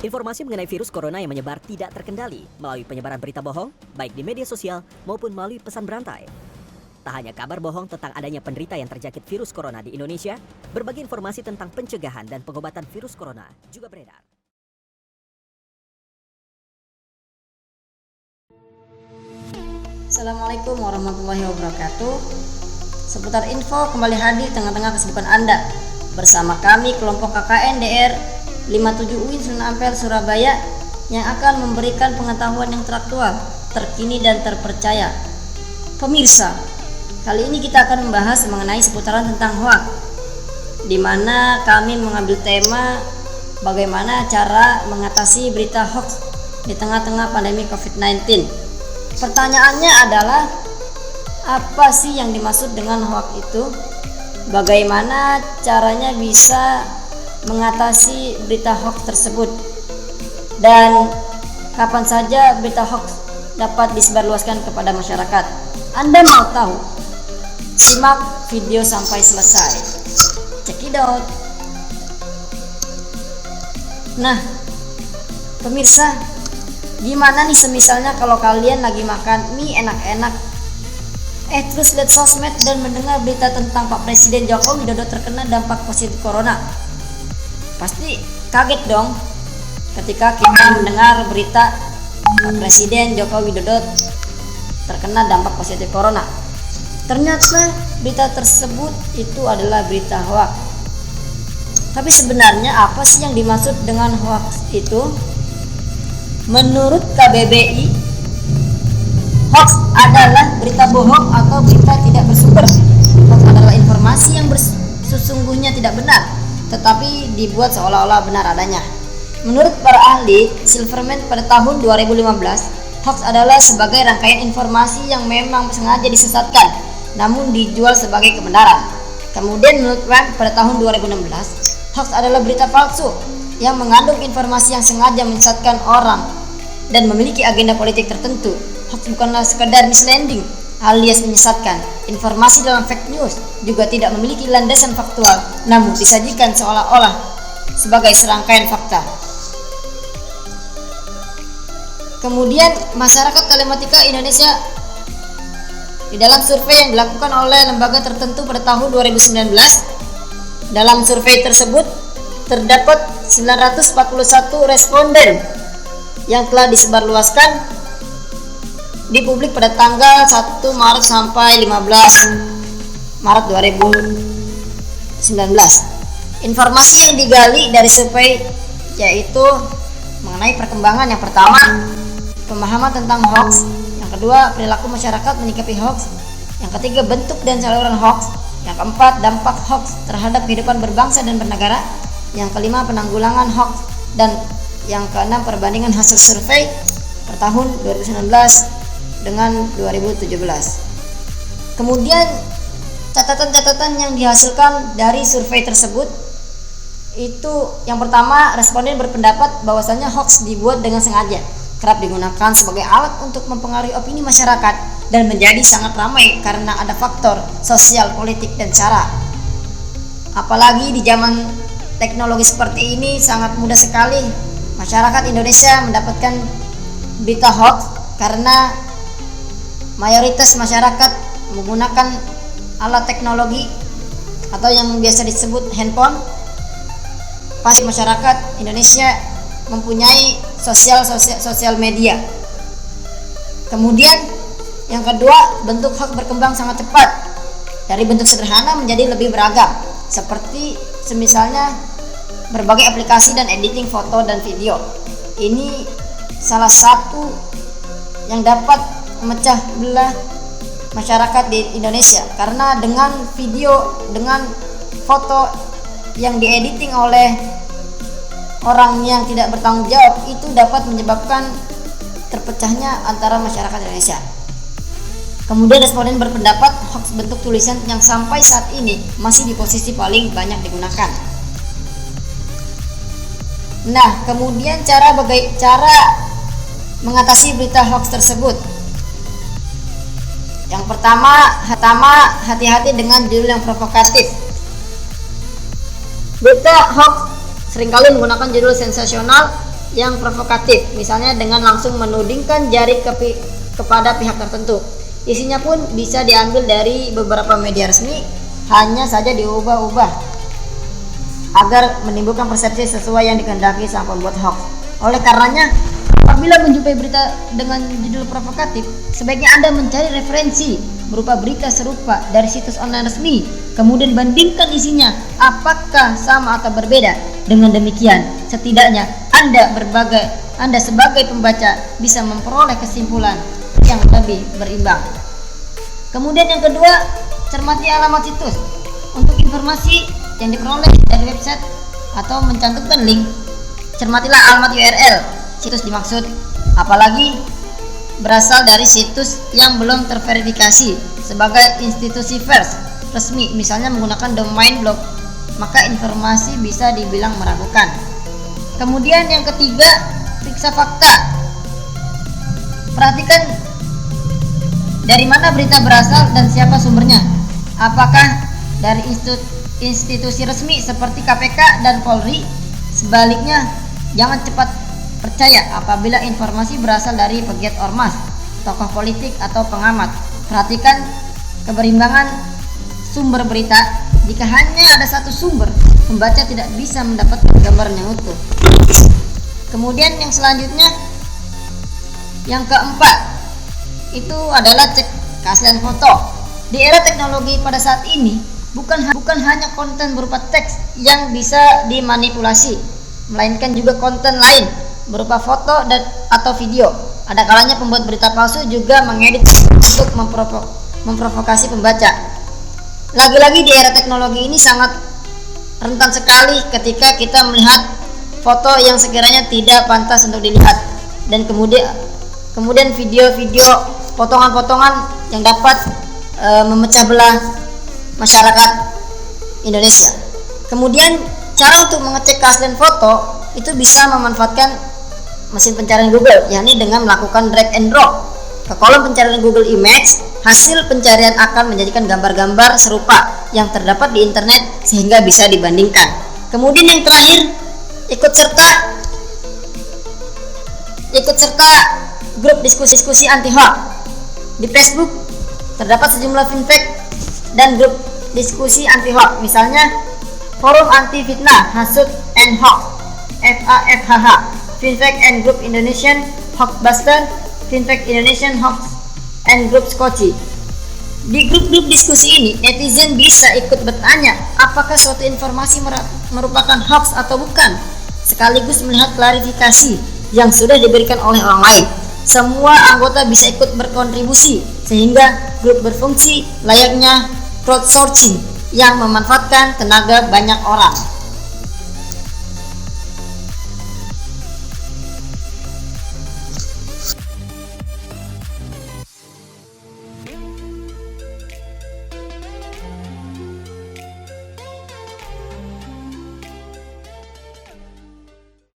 Informasi mengenai virus corona yang menyebar tidak terkendali melalui penyebaran berita bohong, baik di media sosial maupun melalui pesan berantai. Tak hanya kabar bohong tentang adanya penderita yang terjangkit virus corona di Indonesia, berbagai informasi tentang pencegahan dan pengobatan virus corona juga beredar. Assalamualaikum warahmatullahi wabarakatuh. Seputar info kembali hadir di tengah-tengah kesibukan Anda bersama kami kelompok KKN DR 57 UIN Sunan Ampel Surabaya yang akan memberikan pengetahuan yang teraktual, terkini dan terpercaya. Pemirsa, kali ini kita akan membahas mengenai seputaran tentang hoax, di mana kami mengambil tema bagaimana cara mengatasi berita hoax di tengah-tengah pandemi COVID-19. Pertanyaannya adalah, apa sih yang dimaksud dengan hoax itu? Bagaimana caranya bisa mengatasi berita hoax tersebut? Dan kapan saja berita hoax dapat disebarluaskan kepada masyarakat? Anda mau tahu? Simak video sampai selesai. Check it out. Nah, pemirsa, gimana nih semisalnya kalau kalian lagi makan mie enak-enak, terus lihat sosmed dan mendengar berita tentang Pak Presiden Joko Widodo terkena dampak positif corona? Pasti kaget dong ketika kita mendengar berita Pak Presiden Joko Widodo terkena dampak positif corona. Ternyata berita tersebut itu adalah berita hoax. Tapi sebenarnya apa sih yang dimaksud dengan hoax itu? Menurut KBBI, hoax adalah berita bohong atau berita tidak bersumber. Hoax adalah informasi yang sesungguhnya tidak benar, tetapi dibuat seolah-olah benar adanya. Menurut para ahli Silverman pada tahun 2015, hoax adalah sebagai rangkaian informasi yang memang sengaja disesatkan, namun dijual sebagai kebenaran. Kemudian menurut Wang pada tahun 2016, hoax adalah berita palsu yang mengandung informasi yang sengaja menyesatkan orang dan memiliki agenda politik tertentu. Hoax bukanlah sekedar misleading alias menyesatkan. Informasi dalam fake news juga tidak memiliki landasan faktual, namun disajikan seolah-olah sebagai serangkaian fakta. Kemudian masyarakat telematika Indonesia di dalam survei yang dilakukan oleh lembaga tertentu pada tahun 2019, dalam survei tersebut terdapat 941 responden yang telah disebarluaskan di publik pada tanggal 1 Maret sampai 15 Maret 2019. Informasi yang digali dari survei yaitu mengenai perkembangan. Yang pertama, pemahaman tentang hoax. Yang kedua, perilaku masyarakat menyikapi hoax. Yang ketiga, bentuk dan saluran hoax. Yang keempat, dampak hoax terhadap kehidupan berbangsa dan bernegara. Yang kelima, penanggulangan hoax. Dan yang keenam, perbandingan hasil survei per tahun 2019 dengan 2017. Kemudian catatan-catatan yang dihasilkan dari survei tersebut itu, yang pertama, responden berpendapat bahwasanya hoax dibuat dengan sengaja, kerap digunakan sebagai alat untuk mempengaruhi opini masyarakat dan menjadi sangat ramai karena ada faktor sosial, politik, dan sara. Apalagi di zaman teknologi seperti ini, sangat mudah sekali masyarakat Indonesia mendapatkan berita hoax karena mayoritas masyarakat menggunakan alat teknologi atau yang biasa disebut handphone. Pasti masyarakat Indonesia mempunyai sosial media. Kemudian yang kedua, bentuk hoax berkembang sangat cepat dari bentuk sederhana menjadi lebih beragam, seperti semisalnya berbagai aplikasi dan editing foto dan video. Ini salah satu yang dapat memecah belah masyarakat di Indonesia, karena dengan video, dengan foto yang diediting oleh orang yang tidak bertanggung jawab, itu dapat menyebabkan terpecahnya antara masyarakat Indonesia. Kemudian responden berpendapat hoax bentuk tulisan yang sampai saat ini masih di posisi paling banyak digunakan. Nah, kemudian cara mengatasi berita hoax tersebut. Yang pertama, hati-hati dengan judul yang provokatif. Berita hoax seringkali menggunakan judul sensasional yang provokatif, misalnya dengan langsung menudingkan jari kepada pihak tertentu. Isinya pun bisa diambil dari beberapa media resmi, hanya saja diubah-ubah agar menimbulkan persepsi sesuai yang dikehendaki sang pembuat hoax. Oleh karenanya, apabila menjumpai berita dengan judul provokatif, sebaiknya Anda mencari referensi berupa berita serupa dari situs online resmi, kemudian bandingkan isinya apakah sama atau berbeda. Dengan demikian, setidaknya Anda sebagai pembaca bisa memperoleh kesimpulan yang lebih berimbang. Kemudian yang kedua, cermati alamat situs. Untuk informasi yang diperoleh dari website atau mencantumkan link, cermatilah alamat URL situs dimaksud, apalagi berasal dari situs yang belum terverifikasi sebagai institusi pers resmi, misalnya menggunakan domain blog, maka informasi bisa dibilang meragukan. Kemudian yang ketiga, periksa fakta. Perhatikan dari mana berita berasal dan siapa sumbernya. Apakah dari institusi resmi seperti KPK dan Polri? Sebaliknya, jangan cepat percaya apabila informasi berasal dari pegiat ormas, tokoh politik, atau pengamat. Perhatikan keberimbangan sumber berita. Jika hanya ada satu sumber, pembaca tidak bisa mendapatkan gambaran yang utuh. Kemudian yang selanjutnya, yang keempat, itu adalah cek keaslian foto. Di era teknologi pada saat ini, bukan hanya konten berupa teks yang bisa dimanipulasi, melainkan juga konten lain berupa foto atau video. Ada kalanya pembuat berita palsu juga mengedit untuk memprovokasi pembaca. Lagi-lagi di era teknologi ini sangat rentan sekali ketika kita melihat foto yang sekiranya tidak pantas untuk dilihat, dan kemudian video-video potongan-potongan yang dapat memecah belah masyarakat Indonesia. Kemudian cara untuk mengecek keaslian foto itu bisa memanfaatkan mesin pencarian Google, yakni dengan melakukan drag and drop ke kolom pencarian Google Image. Hasil pencarian akan menjadikan gambar-gambar serupa yang terdapat di internet sehingga bisa dibandingkan. Kemudian yang terakhir, ikut serta grup diskusi anti hoax. Di Facebook terdapat sejumlah fanpage dan grup diskusi anti hoax, misalnya Forum Anti Fitnah, Hasud and Hoax (FAFHH), Finfact and Group Indonesian Hoaxbuster, Finfact Indonesian Hoax and Group Skoci. Di grup-grup diskusi ini, netizen bisa ikut bertanya apakah suatu informasi merupakan hoax atau bukan, sekaligus melihat klarifikasi yang sudah diberikan oleh orang lain. Semua anggota bisa ikut berkontribusi sehingga grup berfungsi layaknya crowdsourcing yang memanfaatkan tenaga banyak orang.